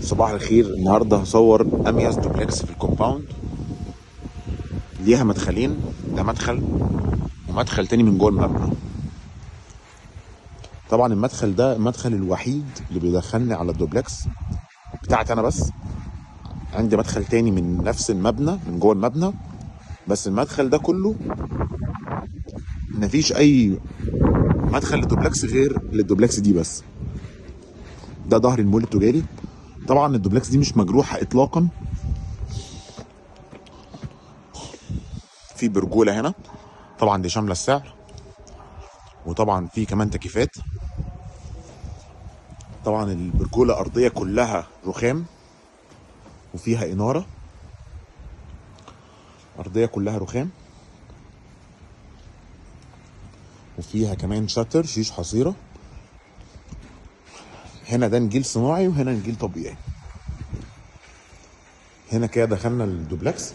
صباح الخير. النهارده هصور اميز دوبلكس في الكومباوند. ليها مدخلين، ده مدخل ومدخل تاني من جوه المبنى. طبعا المدخل ده المدخل الوحيد اللي بيدخلني على الدوبلكس بتاعتي انا بس. عندي مدخل تاني من نفس المبنى من جوه المبنى، بس المدخل ده كله مفيش اي مدخل للدوبلكس غير للدوبلكس دي بس. ده ظهر المول التجاري. طبعا الدوبلكس دي مش مجروحه اطلاقا، في برجوله هنا طبعا دي شامله السعر، وطبعا في كمان تكييفات. طبعا البرجوله ارضيه كلها رخام وفيها اناره، ارضيه كلها رخام وفيها كمان شاتر شيش حصيره. هنا ده نجيل صناعي وهنا نجيل طبيعي. هنا كده دخلنا الدوبلكس.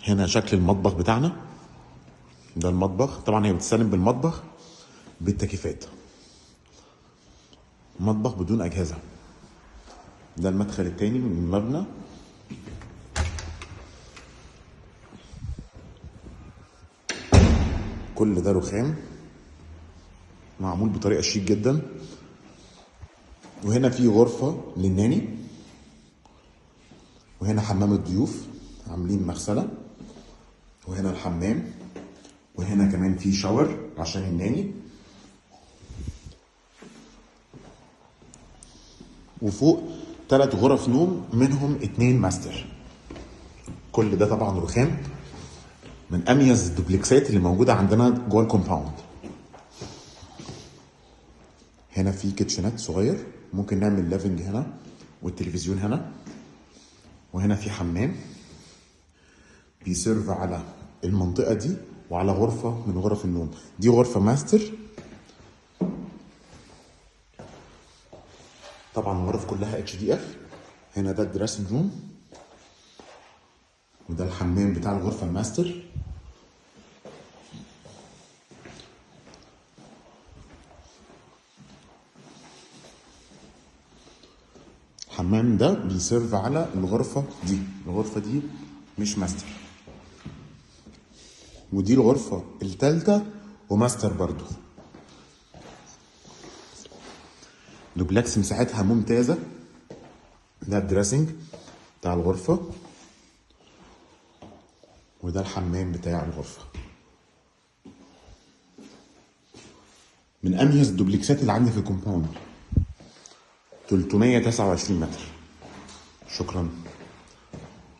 هنا شكل المطبخ بتاعنا، ده المطبخ. طبعا هي بتستلم بالمطبخ بالتكييفات، مطبخ بدون اجهزه. ده المدخل التاني من المبنى. كل ده رخام معمول بطريقه شيك جدا. وهنا في غرفه للناني، وهنا حمام الضيوف عاملين مغسله، وهنا الحمام، وهنا كمان في شاور عشان الناني، وفوق 3 غرف نوم منهم 2 ماستر. كل ده طبعا رخام من اميز الدوبلكسات اللي موجوده عندنا جوه الكومباوند. هنا في كيتشنات صغير، ممكن نعمل لافنج هنا والتلفزيون هنا. وهنا في حمام بيسيرف على المنطقه دي وعلى غرفه من غرف النوم. دي غرفه ماستر. طبعا الغرف كلها اتش دي اف. هنا ده الدراسنج روم، وده الحمام بتاع الغرفه الماستر. الحمام ده بيسيرف على الغرفه دي. الغرفه دي مش ماستر، ودي الغرفه الثالثه وماستر برضو. دوبلكس مساحتها ممتازه. ده الدراسنج بتاع الغرفه، وده الحمام بتاع الغرفه. من اميز الدوبلكسات اللي عندي في الكومباوند. 329 متر. شكرا.